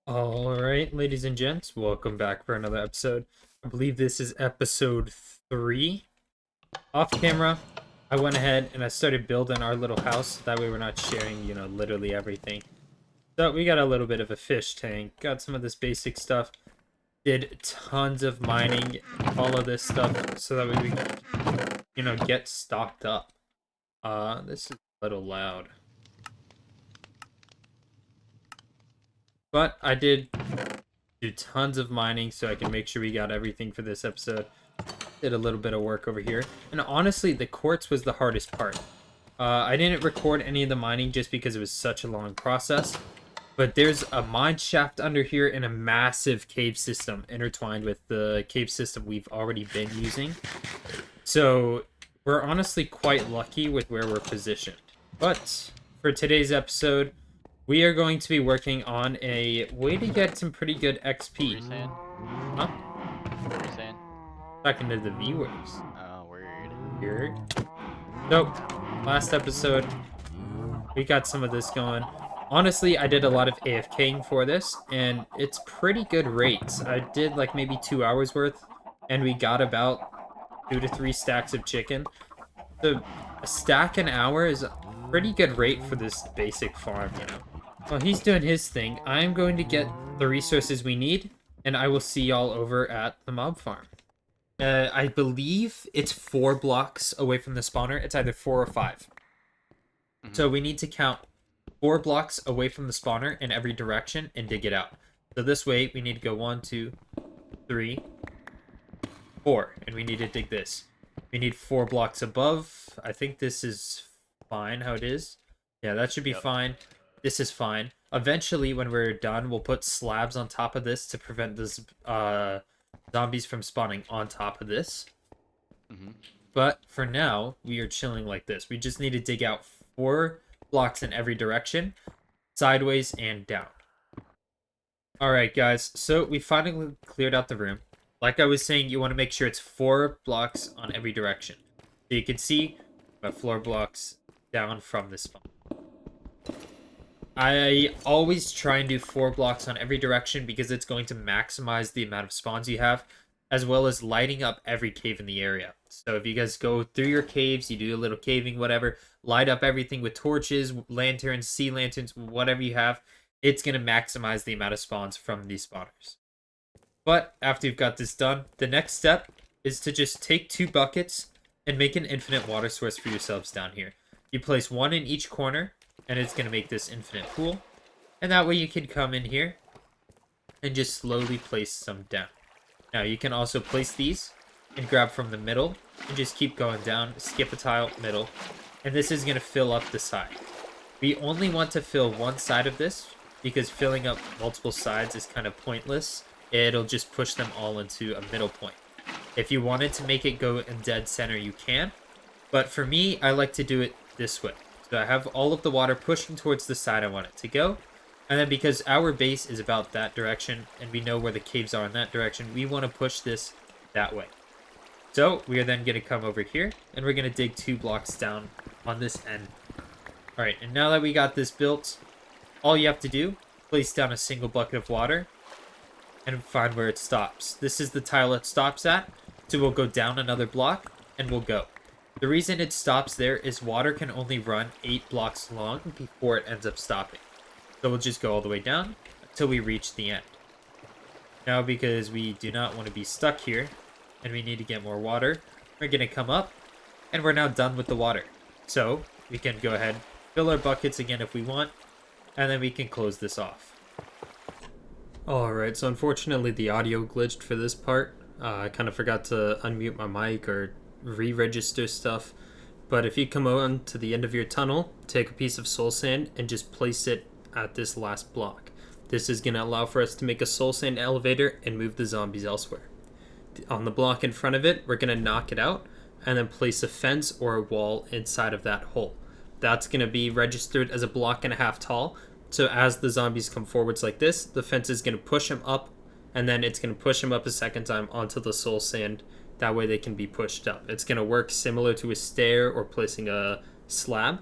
All right, ladies and gents, welcome back for another episode. I believe this is episode 3. Off camera, I went ahead and I started building our little house. That way we're not sharing, literally everything. So we got a little bit of a fish tank, got some of this basic stuff, did tons of mining, all of this stuff, so that way we can, get stocked up. This is a little loud. But I did do tons of mining so I can make sure we got everything for this episode. Did a little bit of work over here. And honestly, the quartz was the hardest part. I didn't record any of the mining just because it was such a long process. But there's a mine shaft under here and a massive cave system intertwined with the cave system we've already been using. So we're honestly quite lucky with where we're positioned. But for today's episode, we are going to be working on a way to get some pretty good What were XP. you saying? Huh? What were you saying? Talking to the viewers. Oh, word. Here. So, last episode, we got some of this going. Honestly, I did a lot of AFKing for this, and it's pretty good rates. I did like maybe 2 hours worth, and we got about 2 to 3 stacks of chicken. So, a stack an hour is a pretty good rate for this basic farm. While he's doing his thing, I'm going to get the resources we need, and I will see y'all over at the mob farm. I believe it's 4 blocks away from the spawner. It's either 4 or 5. So we need to count 4 blocks away from the spawner in every direction and dig it out. So this way, we need to go 1, 2, 3, 4, and we need to dig this. We need 4 blocks above. I think this is fine how it is. Yeah, that should be fine. This is fine. Eventually, when we're done, we'll put slabs on top of this to prevent this zombies from spawning on top of this. But for now, we are chilling like this. We just need to dig out 4 blocks in every direction, sideways and down. Alright, guys. So we finally cleared out the room. Like I was saying, you want to make sure it's 4 blocks on every direction. So you can see about 4 blocks down from the spawn. I always try and do 4 blocks on every direction because it's going to maximize the amount of spawns you have, as well as lighting up every cave in the area. So if you guys go through your caves, you do a little caving, whatever, light up everything with torches, lanterns, sea lanterns, whatever you have, it's going to maximize the amount of spawns from these spawners. But after you've got this done, the next step is to just take 2 buckets and make an infinite water source for yourselves down here. You place 1 in each corner, and it's going to make this infinite pool. And that way you can come in here and just slowly place some down. Now you can also place these and grab from the middle and just keep going down, skip a tile, middle, and this is going to fill up the side. We only want to fill one side of this because filling up multiple sides is kind of pointless. It'll just push them all into a middle point. If you wanted to make it go in dead center, you can, but for me, I like to do it this way. So I have all of the water pushing towards the side I want it to go. And then because our base is about that direction, and we know where the caves are in that direction, we want to push this that way. So we are then going to come over here, and we're going to dig 2 blocks down on this end. Alright, and now that we got this built, all you have to do, place down a single bucket of water, and find where it stops. This is the tile it stops at, so we'll go down another block, and we'll go. The reason it stops there is water can only run 8 blocks long before it ends up stopping. So we'll just go all the way down until we reach the end. Now, because we do not want to be stuck here, and we need to get more water, we're going to come up, and we're now done with the water. So we can go ahead, fill our buckets again if we want, and then we can close this off. Alright, so unfortunately the audio glitched for this part. I kind of forgot to unmute my mic or re-register stuff, but if you come on to the end of your tunnel, take a piece of soul sand and just place it at this last block. This is going to allow for us to make a soul sand elevator and move the zombies elsewhere. On the block in front of it, we're going to knock it out and then place a fence or a wall inside of that hole. That's going to be registered as a 1.5 blocks tall, so as the zombies come forwards like this, the fence is going to push them up, and then it's going to push them up a second time onto the soul sand. That way they can be pushed up. It's going to work similar to a stair or placing a slab.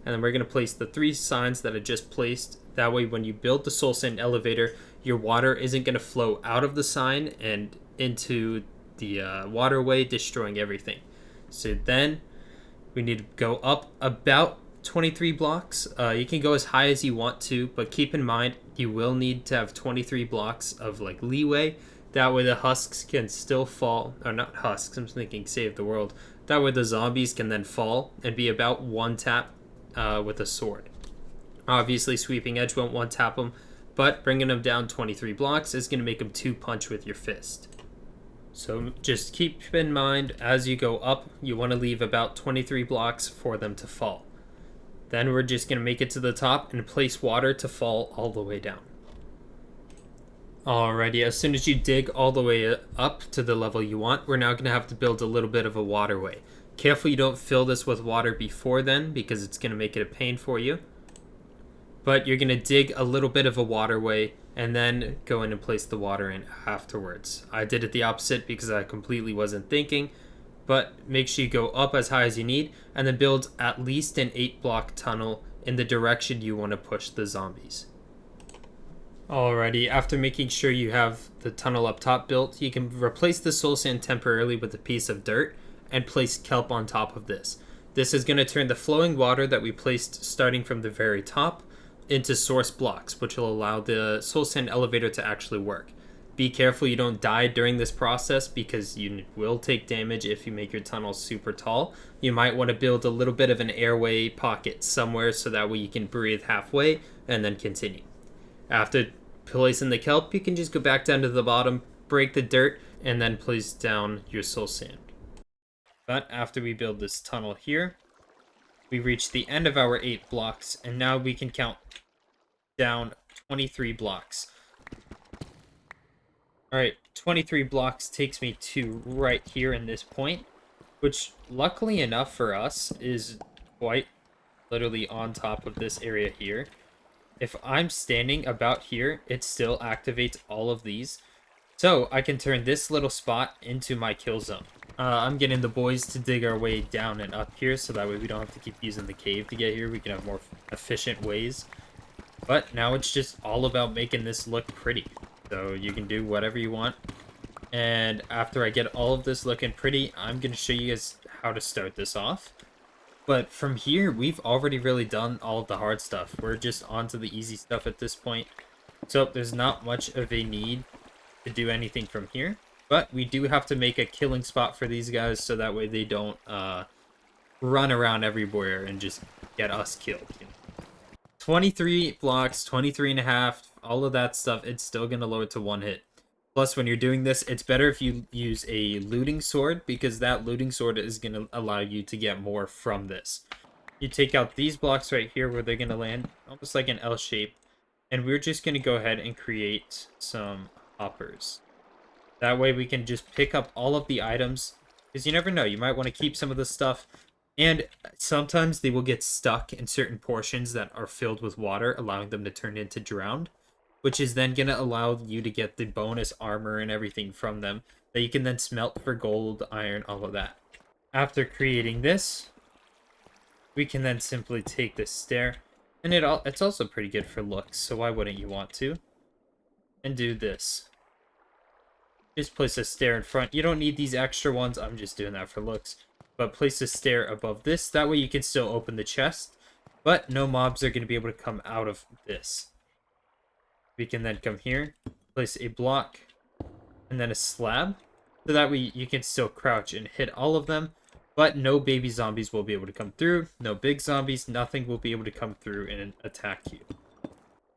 And then we're going to place the 3 signs that I just placed. That way when you build the soul sand elevator, your water isn't going to flow out of the sign and into the waterway, destroying everything. So then we need to go up about 23 blocks. You can go as high as you want to, but keep in mind you will need to have 23 blocks of like leeway. That way the husks can still fall, or not husks, I'm thinking save the world. That way the zombies can then fall and be about one tap with a sword. Obviously, sweeping edge won't one tap them, but bringing them down 23 blocks is going to make them two punch with your fist. So just keep in mind as you go up, you want to leave about 23 blocks for them to fall. Then we're just going to make it to the top and place water to fall all the way down. Alrighty, as soon as you dig all the way up to the level you want, we're now going to have to build a little bit of a waterway. Careful you don't fill this with water before then, because it's going to make it a pain for you. But you're going to dig a little bit of a waterway and then go in and place the water in afterwards. I did it the opposite because I completely wasn't thinking, but make sure you go up as high as you need and then build at least an 8-block tunnel in the direction you want to push the zombies. Alrighty, after making sure you have the tunnel up top built, you can replace the soul sand temporarily with a piece of dirt and place kelp on top of this. This is going to turn the flowing water that we placed starting from the very top into source blocks, which will allow the soul sand elevator to actually work. Be careful you don't die during this process because you will take damage if you make your tunnel super tall. You might want to build a little bit of an airway pocket somewhere so that way you can breathe halfway and then continue. After placing the kelp, you can just go back down to the bottom, break the dirt, and then place down your soul sand. But after we build this tunnel here, we reach the end of our 8 blocks, and now we can count down 23 blocks. Alright, 23 blocks takes me to right here in this point, which luckily enough for us is quite literally on top of this area here. If I'm standing about here, it still activates all of these. So I can turn this little spot into my kill zone. I'm getting the boys to dig our way down and up here so that way we don't have to keep using the cave to get here. We can have more efficient ways. But now it's just all about making this look pretty. So you can do whatever you want. And after I get all of this looking pretty, I'm going to show you guys how to start this off. But from here, we've already really done all of the hard stuff. We're just on to the easy stuff at this point. So there's not much of a need to do anything from here. But we do have to make a killing spot for these guys so that way they don't run around everywhere and just get us killed. 23 blocks, 23 and a half, all of that stuff, it's still going to lower to 1 hit. Plus, when you're doing this, it's better if you use a looting sword, because that looting sword is going to allow you to get more from this. You take out these blocks right here where they're going to land, almost like an L shape, and we're just going to go ahead and create some hoppers. That way we can just pick up all of the items, because you never know, you might want to keep some of the stuff, and sometimes they will get stuck in certain portions that are filled with water, allowing them to turn into drowned, which is then going to allow you to get the bonus armor and everything from them that you can then smelt for gold, iron, all of that. After creating this, we can then simply take this stair, and it's also pretty good for looks, so why wouldn't you want to? And do this. Just place a stair in front. You don't need these extra ones, I'm just doing that for looks. But place a stair above this, that way you can still open the chest, but no mobs are going to be able to come out of this. We can then come here, place a block, and then a slab. So that way you can still crouch and hit all of them, but no baby zombies will be able to come through. No big zombies, nothing will be able to come through and attack you.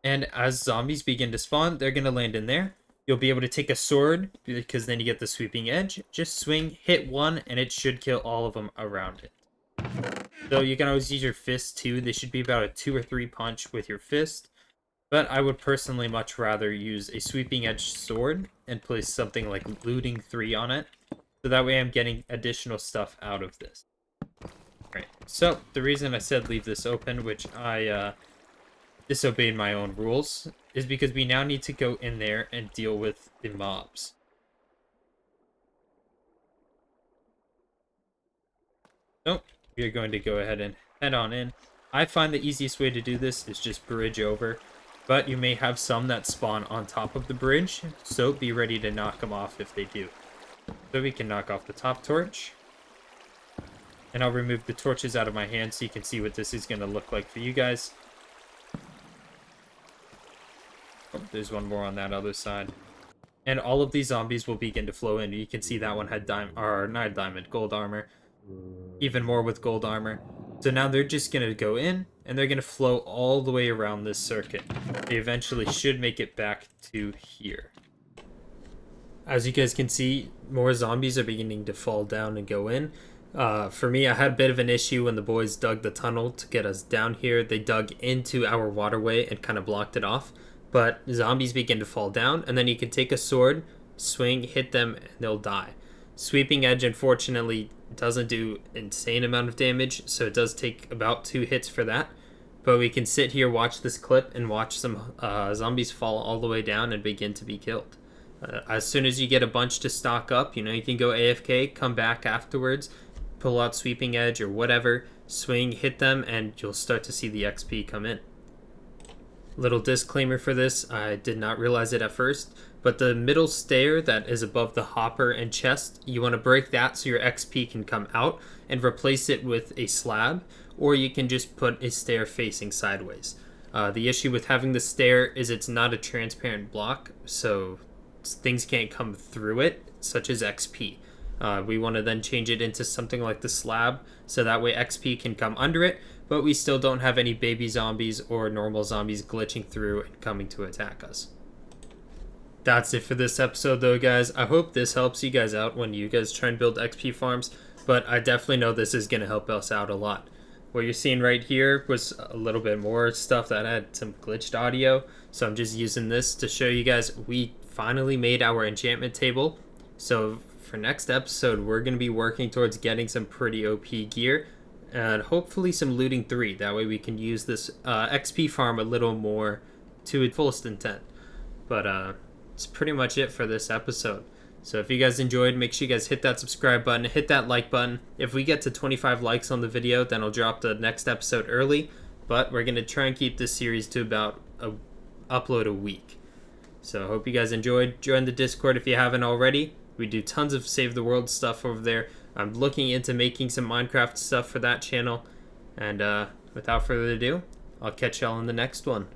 And as zombies begin to spawn, they're going to land in there. You'll be able to take a sword, because then you get the sweeping edge. Just swing, hit one, and it should kill all of them around it. So you can always use your fist too. They should be about a 2 or 3 punch with your fist. But I would personally much rather use a sweeping edge sword and place something like looting 3 on it. So that way I'm getting additional stuff out of this. Right. So the reason I said leave this open, which I disobeyed my own rules, is because we now need to go in there and deal with the mobs. So we are going to go ahead and head on in. I find the easiest way to do this is just bridge over. but you may have some that spawn on top of the bridge, so be ready to knock them off if they do. So we can knock off the top torch. And I'll remove the torches out of my hand so you can see what this is going to look like for you guys. Oh, there's one more on that other side. And all of these zombies will begin to flow in. You can see that one had gold armor. Even more with gold armor. So now they're just going to go in, and they're going to flow all the way around this circuit. They eventually should make it back to here. As you guys can see, more zombies are beginning to fall down and go in. For me, I had a bit of an issue when the boys dug the tunnel to get us down here. They dug into our waterway and kind of blocked it off. But zombies begin to fall down, and then you can take a sword, swing, hit them, and they'll die. Sweeping Edge, unfortunately, doesn't do insane amount of damage, so it does take about 2 hits for that. But we can sit here, watch this clip, and watch some zombies fall all the way down and begin to be killed. As soon as you get a bunch to stock up, you can go AFK, come back afterwards, pull out Sweeping Edge or whatever, swing, hit them, and you'll start to see the XP come in. Little disclaimer for this, I did not realize it at first, but the middle stair that is above the hopper and chest, you want to break that so your XP can come out and replace it with a slab, or you can just put a stair facing sideways. The issue with having the stair is it's not a transparent block, so things can't come through it, such as XP. We want to then change it into something like the slab, so that way XP can come under it, but we still don't have any baby zombies or normal zombies glitching through and coming to attack us. That's it for this episode though, guys. I hope this helps you guys out when you guys try and build XP farms, but I definitely know this is going to help us out a lot. What you're seeing right here was a little bit more stuff that had some glitched audio, so I'm just using this to show you guys we finally made our enchantment table. So for next episode, we're going to be working towards getting some pretty OP gear and hopefully some looting 3. That way we can use this XP farm a little more to its fullest intent. But it's pretty much it for this episode. So if you guys enjoyed, make sure you guys hit that subscribe button, hit that like button. If we get to 25 likes on the video, then I'll drop the next episode early. But we're going to try and keep this series to about upload a week. So I hope you guys enjoyed. Join the Discord if you haven't already. We do tons of Save the World stuff over there. I'm looking into making some Minecraft stuff for that channel. And without further ado, I'll catch y'all in the next one.